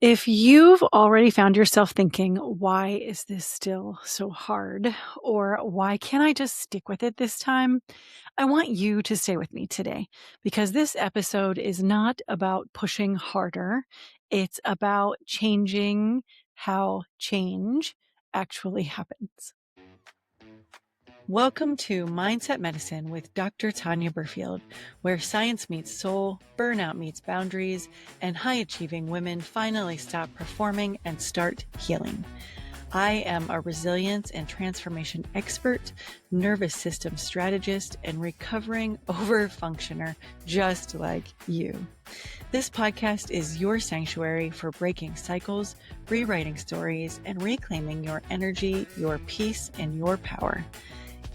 If you've already found yourself thinking, why is this still so hard? Or why can't I just stick with it this time? I want you to stay with me today because this episode is not about pushing harder. It's about changing how change actually happens. Welcome to Mindset Medicine with Dr. Tanya Burfield, where science meets soul, burnout meets boundaries, and high achieving women finally stop performing and start healing. I am a resilience and transformation expert, nervous system strategist, and recovering overfunctioner just like you. This podcast is your sanctuary for breaking cycles, rewriting stories, and reclaiming your energy, your peace, and your power.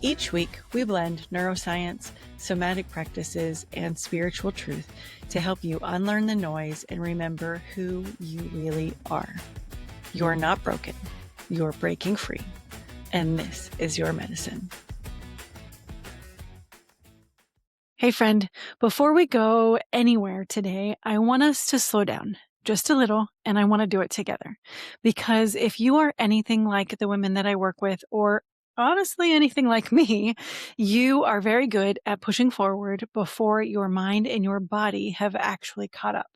Each week, we blend neuroscience, somatic practices, and spiritual truth to help you unlearn the noise and remember who you really are. You're not broken. You're breaking free. And this is your medicine. Hey, friend, before we go anywhere today, I want us to slow down just a little, and I want to do it together. Because if you are anything like the women that I work with, or honestly anything like me, you are very good at pushing forward before your mind and your body have actually caught up,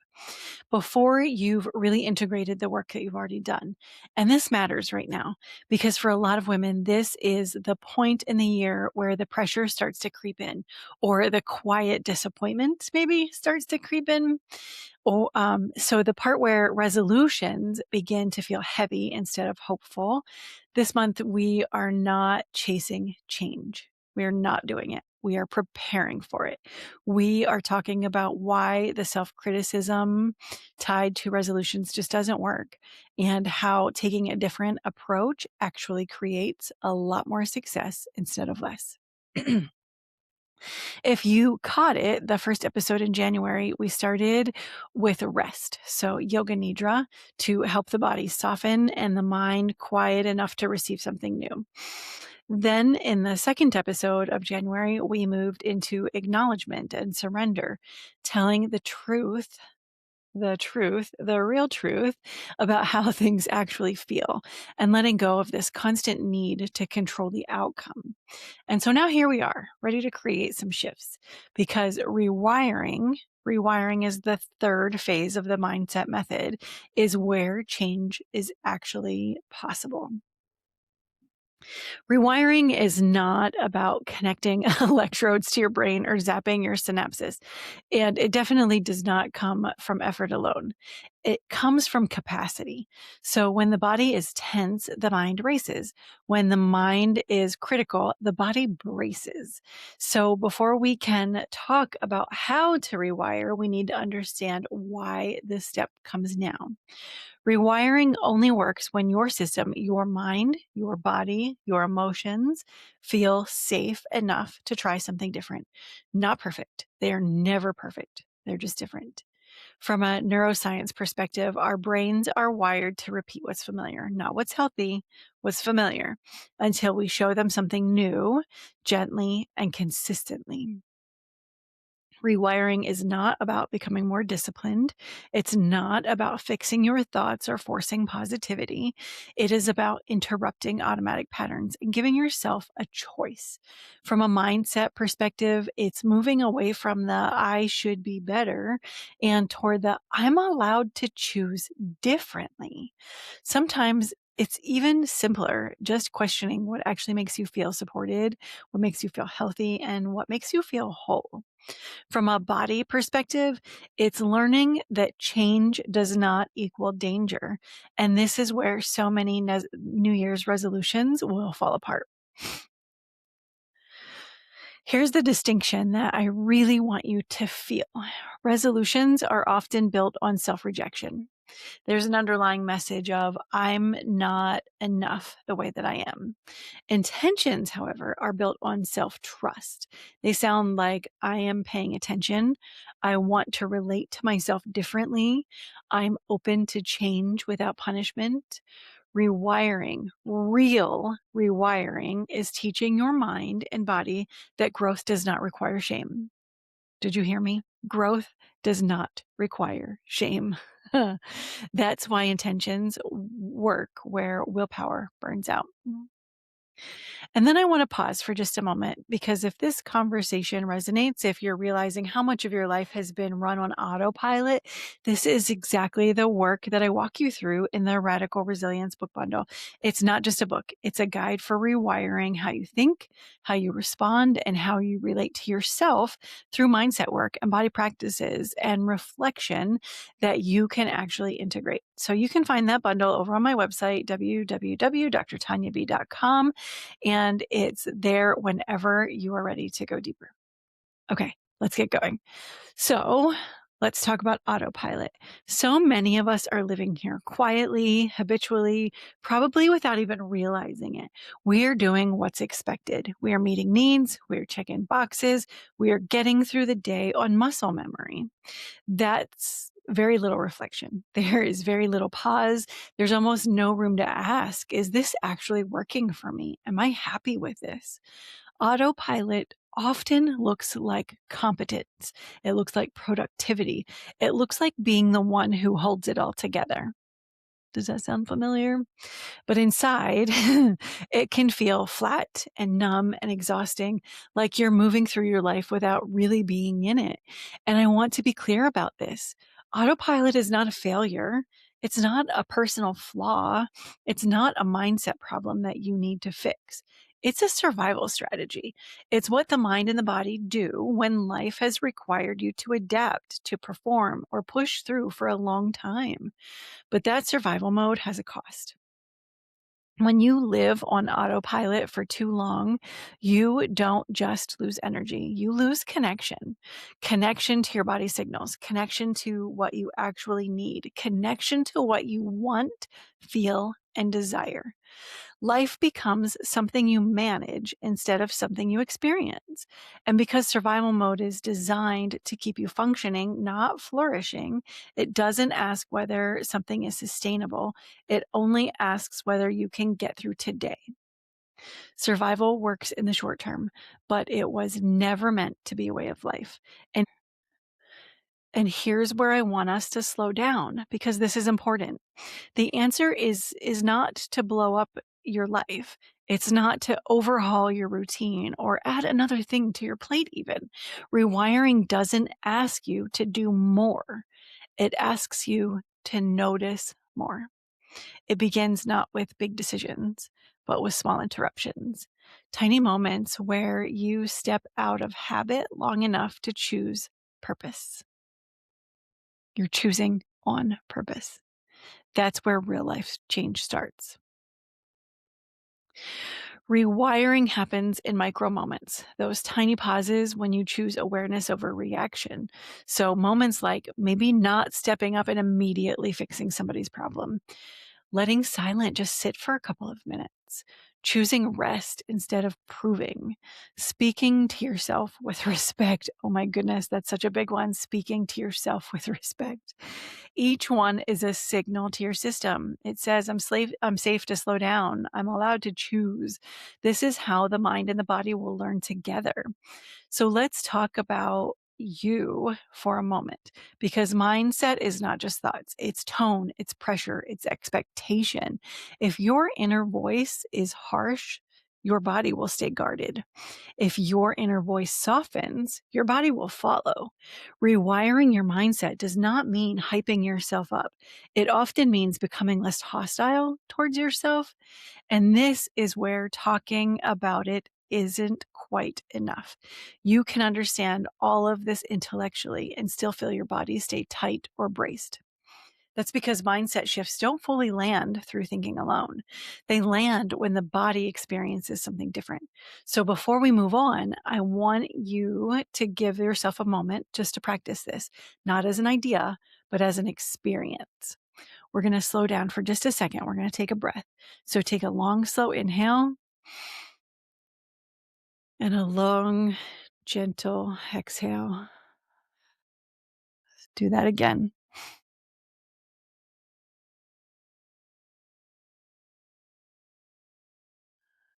before you've really integrated the work that you've already done. And this matters right now because for a lot of women, this is the point in the year where the pressure starts to creep in, or the quiet disappointment maybe starts to creep in. So the part where resolutions begin to feel heavy instead of hopeful. This month, we are not chasing change. We are not doing it. We are preparing for it. We are talking about why the self-criticism tied to resolutions just doesn't work, and how taking a different approach actually creates a lot more success instead of less. If you caught it, the first episode in January, we started with rest. So Yoga Nidra to help the body soften and the mind quiet enough to receive something new. Then in the second episode of January, we moved into acknowledgement and surrender, telling the real truth about how things actually feel, and letting go of this constant need to control the outcome. And so now here we are, ready to create some shifts, because rewiring is the third phase of the mindset method, is where change is actually possible. Rewiring is not about connecting electrodes to your brain or zapping your synapses. And it definitely does not come from effort alone. It comes from capacity. So when the body is tense, the mind races. When the mind is critical, the body braces. So before we can talk about how to rewire, we need to understand why this step comes now. Rewiring only works when your system, your mind, your body, your emotions feel safe enough to try something different. Not perfect. They are never perfect. They're just different. From a neuroscience perspective, our brains are wired to repeat what's familiar, not what's healthy, what's familiar, until we show them something new, gently and consistently. Rewiring is not about becoming more disciplined. It's not about fixing your thoughts or forcing positivity. It is about interrupting automatic patterns and giving yourself a choice. From a mindset perspective, it's moving away from the I should be better and toward the I'm allowed to choose differently. Sometimes it's even simpler, just questioning what actually makes you feel supported, what makes you feel healthy, and what makes you feel whole. From a body perspective, it's learning that change does not equal danger. And this is where so many New Year's resolutions will fall apart. Here's the distinction that I really want you to feel. Resolutions are often built on self-rejection. There's an underlying message of, I'm not enough the way that I am. Intentions, however, are built on self-trust. They sound like, I am paying attention. I want to relate to myself differently. I'm open to change without punishment. Rewiring, real rewiring, is teaching your mind and body that growth does not require shame. Did you hear me? Growth does not require shame. That's why intentions work where willpower burns out. And then I want to pause for just a moment because if this conversation resonates, if you're realizing how much of your life has been run on autopilot, this is exactly the work that I walk you through in the Radical Resilience book bundle. It's not just a book, it's a guide for rewiring how you think, how you respond, and how you relate to yourself through mindset work and body practices and reflection that you can actually integrate. So you can find that bundle over on my website, www.drtanyab.com, and it's there whenever you are ready to go deeper. Okay, let's get going. So let's talk about autopilot. So many of us are living here quietly, habitually, probably without even realizing it. We're doing what's expected. We are meeting needs. We're checking boxes. We are getting through the day on muscle memory. That's very little reflection. There is very little pause. There's almost no room to ask, is this actually working for me? Am I happy with this? Autopilot often looks like competence. It looks like productivity. It looks like being the one who holds it all together. Does that sound familiar? But inside, it can feel flat and numb and exhausting, like you're moving through your life without really being in it. And I want to be clear about this. Autopilot is not a failure. It's not a personal flaw. It's not a mindset problem that you need to fix. It's a survival strategy. It's what the mind and the body do when life has required you to adapt, to perform, or push through for a long time. But that survival mode has a cost. When you live on autopilot for too long, you don't just lose energy, you lose connection to your body signals, connection to what you actually need, connection to what you want, feel, and desire. Life becomes something you manage instead of something you experience. And because survival mode is designed to keep you functioning, not flourishing, it doesn't ask whether something is sustainable. It only asks whether you can get through today. Survival works in the short term, but it was never meant to be a way of life. And here's where I want us to slow down because this is important. The answer is not to blow up your life. It's not to overhaul your routine or add another thing to your plate even. Rewiring doesn't ask you to do more. It asks you to notice more. It begins not with big decisions, but with small interruptions. Tiny moments where you step out of habit long enough to choose purpose. You're choosing on purpose. That's where real life change starts. Rewiring happens in micro moments, those tiny pauses when you choose awareness over reaction. So moments like maybe not stepping up and immediately fixing somebody's problem, letting silent just sit for a couple of minutes, choosing rest instead of proving, speaking to yourself with respect. Oh my goodness, that's such a big one. Speaking to yourself with respect. Each one is a signal to your system. It says, I'm safe to slow down. I'm allowed to choose. This is how the mind and the body will learn together. So let's talk about you for a moment, because mindset is not just thoughts, it's tone, it's pressure, it's expectation. If your inner voice is harsh, your body will stay guarded. If your inner voice softens, your body will follow. Rewiring your mindset does not mean hyping yourself up. It often means becoming less hostile towards yourself. And this is where talking about it isn't quite enough. You can understand all of this intellectually and still feel your body stay tight or braced. That's because mindset shifts don't fully land through thinking alone. They land when the body experiences something different. So before we move on, I want you to give yourself a moment just to practice this, not as an idea, but as an experience. We're going to slow down for just a second. We're going to take a breath. So take a long, slow inhale and a long, gentle exhale. Do that again.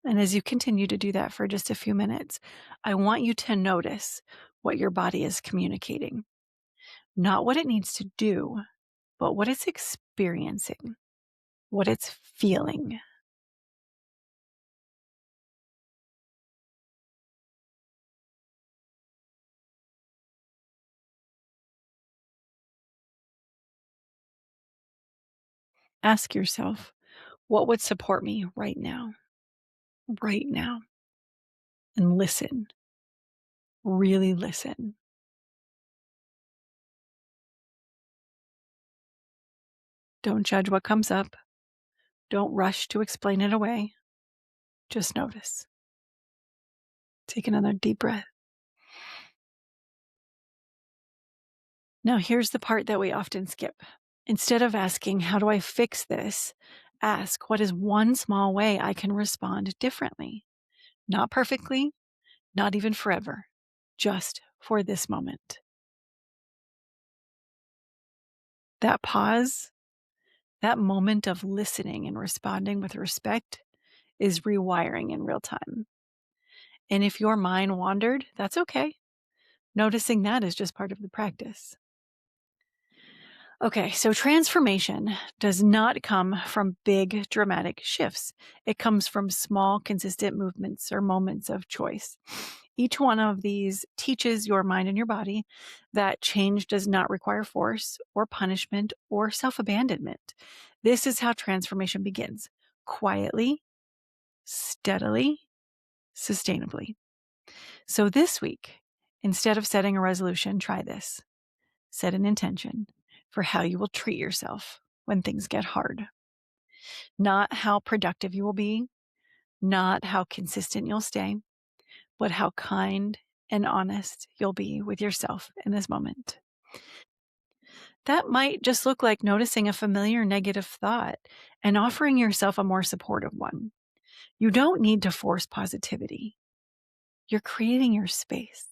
And as you continue to do that for just a few minutes, I want you to notice what your body is communicating, not what it needs to do, but what it's experiencing, what it's feeling. Ask yourself, what would support me right now? Right now. And listen, really listen. Don't judge what comes up. Don't rush to explain it away. Just notice. Take another deep breath. Now, here's the part that we often skip. Instead of asking, how do I fix this? Ask, what is one small way I can respond differently? Not perfectly, not even forever, just for this moment. That pause, that moment of listening and responding with respect is rewiring in real time. And if your mind wandered, that's okay. Noticing that is just part of the practice. Okay, so transformation does not come from big dramatic shifts. It comes from small, consistent movements or moments of choice. Each one of these teaches your mind and your body that change does not require force or punishment or self abandonment. This is how transformation begins quietly, steadily, sustainably. So this week, instead of setting a resolution, try this. Set an intention for how you will treat yourself when things get hard. Not how productive you will be, not how consistent you'll stay, but how kind and honest you'll be with yourself in this moment. That might just look like noticing a familiar negative thought and offering yourself a more supportive one. You don't need to force positivity. You're creating your space.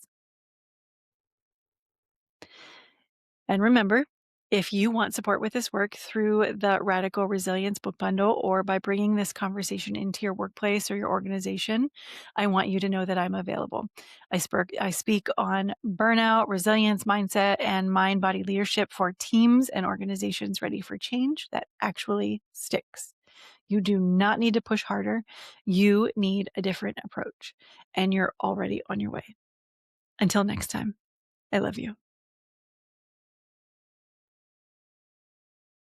And remember, if you want support with this work through the Radical Resilience book bundle or by bringing this conversation into your workplace or your organization, I want you to know that I'm available. I speak on burnout, resilience, mindset, and mind-body leadership for teams and organizations ready for change that actually sticks. You do not need to push harder. You need a different approach, and you're already on your way. Until next time, I love you.